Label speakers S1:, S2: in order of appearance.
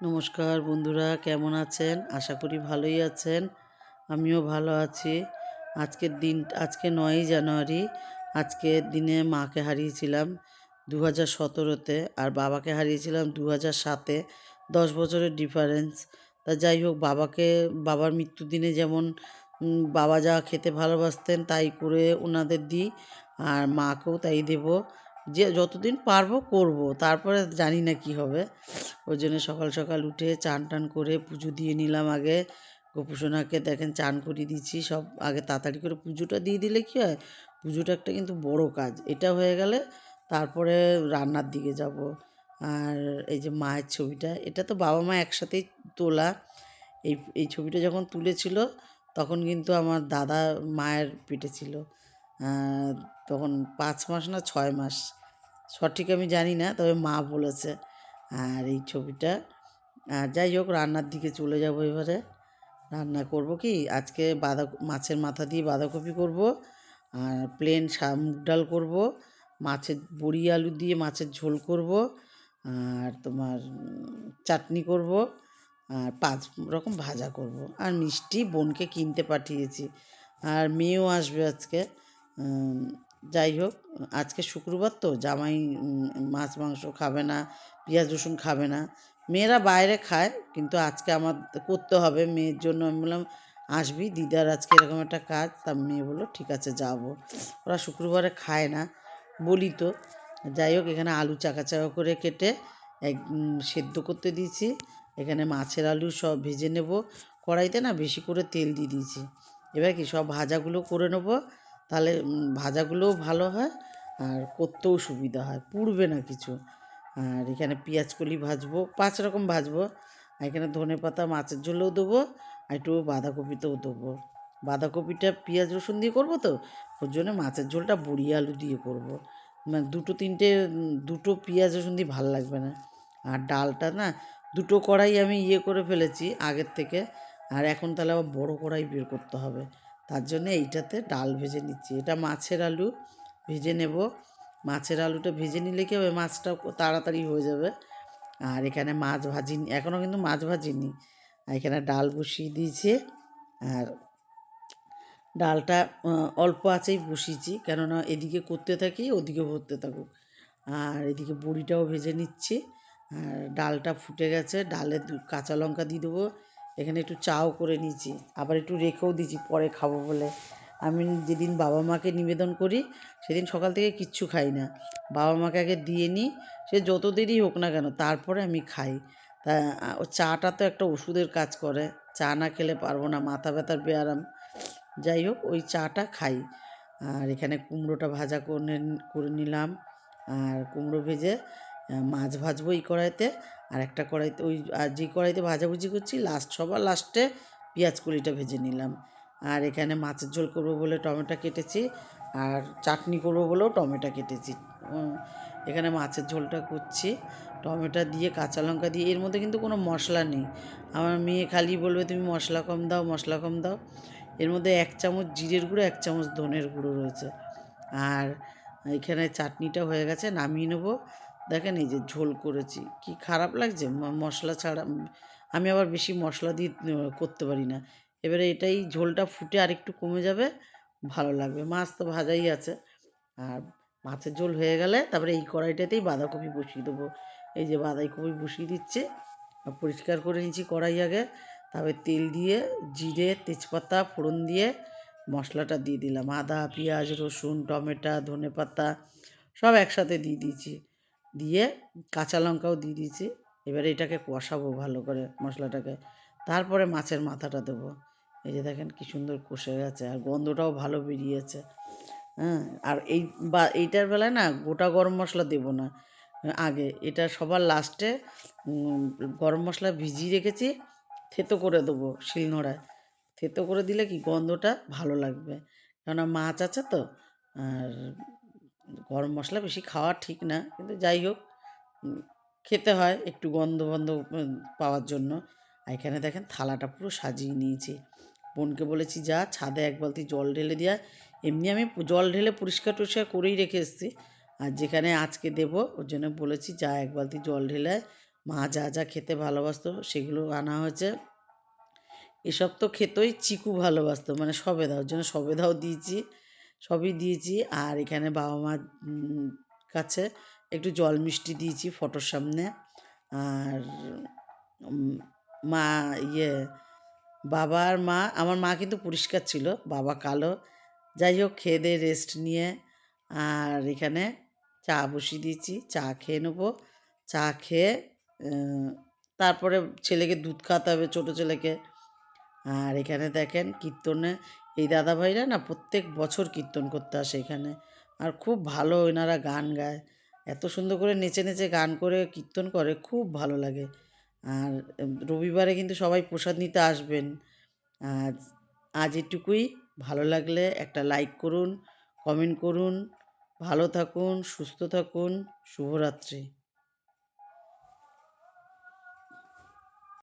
S1: নমস্কার বন্ধুরা, কেমন আছেন? আশা করি ভালোই আছেন। আমিও ভালো আছি। আজকে ৯ই জানুয়ারি। আজকের দিনে মাকে হারিয়েছিলাম 2017-তে আর বাবাকে হারিয়েছিলাম 2007-এ। 10 বছরের ডিফারেন্স। তা যাই হোক, বাবার মৃত্যুর দিনে যেমন বাবা যা খেতে ভালোবাসতেন তাই করে ওনাদের দিই, আর মাকেও তাই দেবো। যে যতদিন পারবো করব, তারপরে জানি না কি হবে। ওই জন্য সকাল সকাল উঠে চান টান করে পুজো দিয়ে নিলাম আগে। গোপুসোনাকে দেখেন চান করিয়ে দিচ্ছি। সব আগে তাড়াতাড়ি করে পুজোটা দিয়ে দিলে কী হয়, পুজোটা একটা কিন্তু বড় কাজ। এটা হয়ে গেলে তারপরে রান্নার দিকে যাব। আর এই যে মায়ের ছবিটা, এটা তো বাবা মা একসাথেই তোলা। এই ছবিটা যখন তুলেছিল তখন কিন্তু আমার দাদা মায়ের পেটে ছিল। আহ, তখন 5 মাস না 6 মাস, সঠিক আমি জানি না, তবে মা বলেছে। আর এই ছবিটা, যাই হোক, রান্নার দিকে চলে যাব এবারে। রান্না করব কি আজকে, মাছের মাথা দিয়ে বাঁধাকপি করব, আর প্লেন মুগ ডাল করব, মাছের বড়ি আলু দিয়ে মাছের ঝোল করব, আর তোমার চাটনি করব, আর 5 রকম ভাজা করব, আর মিষ্টি বোনকে কিনতে পাঠিয়েছি। আর মেয়েও আসবে আজকে। উম, যাই হোক, আজকে শুক্রবার তো জামাই মাছ মাংস খাবে না, পেঁয়াজ রসুন খাবে না। মেয়েরা বাইরে খায়, কিন্তু আজকে আমার করতে হবে মেয়ের জন্য। আমি বললাম আসবি, দিদার আজকে এরকম একটা কাজ। তা মেয়ে বললো ঠিক আছে যাব। ওরা শুক্রবারে খায় না বলি তো। যাই হোক, এখানে আলু চাকা চাকা করে কেটে সেদ্ধ করতে দিয়েছি। এখানে মাছের আলু সব ভেজে নেব। কড়াইতে না বেশি করে তেল দিয়ে দিয়েছি। এবার কি সব ভাজাগুলো করে নেব, তাহলে ভাজাগুলোও ভালো হয় আর করতেও সুবিধা হয়, পুড়বে না কিছু। আর এখানে পেঁয়াজকলি ভাজবো, 5 রকম ভাজবো। আর এখানে ধনেপাতা মাছের ঝোলেও দেবো, আর একটু বাঁধাকপিতেও দেবো। বাঁধাকপিটা পেঁয়াজ রসুন দিয়ে করবো তো, ওর জন্য মাছের ঝোলটা বড়ি আলু দিয়ে করবো। মানে দুটো পেঁয়াজ রসুন দিয়ে ভালো লাগবে না। আর ডালটা না, 2 কড়াই আমি করে ফেলেছি আগের থেকে। আর এখন তাহলে আবার বড় কড়াই বের করতে হবে। তার জন্য এইটাতে ডাল ভেজে নিচ্ছি। এটা মাছের আলু ভেজে নেব। মাছের আলুটা ভেজে নিলে কি হবে, মাছটা তাড়াতাড়ি হয়ে যাবে। আর এখানে মাছ ভাজিনি, এখনও কিন্তু মাছ ভাজিনি। আর এখানে ডাল বসিয়ে দিয়েছি। আর ডালটা অল্প আঁচেই বসিয়েছি, কেননা এদিকে করতে থাকি ওদিকে হতে থাকুক। আর এদিকে বড়িটাও ভেজে নিচ্ছি। আর ডালটা ফুটে গেছে, ডালে কাঁচা লঙ্কা দিয়ে দেবো। এখানে একটু চাও করে নিয়েছি, আবার একটু রেখেও দিয়েছি পরে খাবো বলে। আমি যেদিন বাবা মাকে নিবেদন করি সেদিন সকাল থেকে কিচ্ছু খাই না, বাবা মাকে আগে দিয়ে নিই। সে যত দেরি হোক না কেন, তারপরে আমি খাই। তা ও চাটা তো একটা ওষুধের কাজ করে, চা না খেলে পারবো না, মাথা ব্যথার ব্যায়াম। যাই হোক, ওই চাটা খাই। আর এখানে কুমড়োটা ভাজা করে নিলাম। আর কুমড়ো ভেজে মাছ ভাজবো এই কড়াইতে। আর একটা কড়াইতে আর যে কড়াইতে ভাজাভুজি করছি সবার লাস্টে পেঁয়াজ কলিটা ভেজে নিলাম। আর এখানে মাছের ঝোল করবো বলে টমেটো কেটেছি, আর চাটনি করবো বলেও টমেটো কেটেছি। এখানে মাছের ঝোলটা করছি টমেটো দিয়ে, কাঁচা লঙ্কা দিয়ে। এর মধ্যে কিন্তু কোনো মশলা নেই। আমার মেয়ে খালি বলবে তুমি মশলা কম দাও, মশলা কম দাও। এর মধ্যে 1 চামচ জিরের গুঁড়ো, 1 চামচ ধনের গুঁড়ো রয়েছে। আর এখানে চাটনিটা হয়ে গেছে, নামিয়ে নেবো। দেখেন এই যে ঝোল করেছি, কি খারাপ লাগছে মশলা ছাড়া। আমি আবার বেশি মশলা দিয়ে করতে পারি না। এবারে এটাই ঝোলটা ফুটে আরেকটু কমে যাবে, ভালো লাগবে। মাছ তো ভাজাই আছে। আর মাছের ঝোল হয়ে গেলে তারপরে এই কড়াইটাতেই বাঁধাকপি বসিয়ে দেবো। এই যে বাঁধাকপি বসিয়ে দিচ্ছে, পরিষ্কার করে নিচ্ছি কড়াই আগে। তারপরে তেল দিয়ে জিরে তেজপাতা ফোড়ন দিয়ে মশলাটা দিয়ে দিলাম। আদা পেঁয়াজ রসুন টমেটো ধনেপাতা সব একসাথে দিয়ে দিয়েছি, দিয়ে কাঁচা লঙ্কাও দিয়ে দিয়েছি। এবারে এটাকে কষাবো ভালো করে মশলাটাকে, তারপরে মাছের মাথাটা দেবো। এই যে দেখেন কি সুন্দর কষে গেছে, আর গন্ধটাও ভালো বেরিয়েছে। হ্যাঁ, আর এইটার বেলায় না গোটা গরম মশলা দেবো না আগে, এটা সবার লাস্টে গরম মশলা ভিজিয়ে রেখেছি, থেতো করে দেবো শিলনোড়ায়। থেতো করে দিলে কি গন্ধটা ভালো লাগবে, কেননা মাছ আছে তো। আর গরম মশলা বেশি খাওয়া ঠিক না, কিন্তু যাই হোক, খেতে হয় একটু গন্ধ বন্ধ পাওয়ার জন্য। আর এখানে দেখেন থালাটা পুরো সাজিয়ে নিয়েছি। বোনকে বলেছি যা ছাদে 1 বালতি জল ঢেলে দেওয়া। এমনি আমি জল ঢেলে পরিষ্কার টরিষ্কার করেই রেখে এসেছি। আর যেখানে আজকে দেবো ওর জন্য বলেছি যা 1 বালতি জল ঢেলে মা যা যা খেতে ভালোবাসতো সেগুলো আনা হয়েছে। এসব তো খেতেই চিকু ভালোবাসতো, মানে সবেদা, ওর জন্য সবেদাও দিয়েছি, সবই দিয়েছি। আর এখানে বাবা মার কাছে একটু জল মিষ্টি দিয়েছি ফটোর সামনে। আর উম, মা ইয়ে বাবা আর মা, আমার মা কিন্তু পরিষ্কার ছিল, বাবা কালো। যাই হোক, খেয়ে দিয়ে রেস্ট নিয়ে আর এখানে চা বসিয়ে দিয়েছি, চা খেয়ে নেবো। চা খেয়ে তারপরে ছেলেকে দুধ খাওয়াতে হবে, ছোটো ছেলেকে। আর এখানে দেখেন কীর্তনে এই দাদাভাইরা না প্রত্যেক বছর কীর্তন করতে আসে এখানে। আর খুব ভালো এনারা গান গায়, এত সুন্দর করে নেচে নেচে গান করে কীর্তন করে, খুব ভালো লাগে। আর রবিবারে কিন্তু সবাই প্রসাদ নিতে আসবেন। আজ আজ এটুকুই। ভালো লাগলে একটা লাইক করুন, কমেন্ট করুন। ভালো থাকুন, সুস্থ থাকুন। শুভরাত্রি।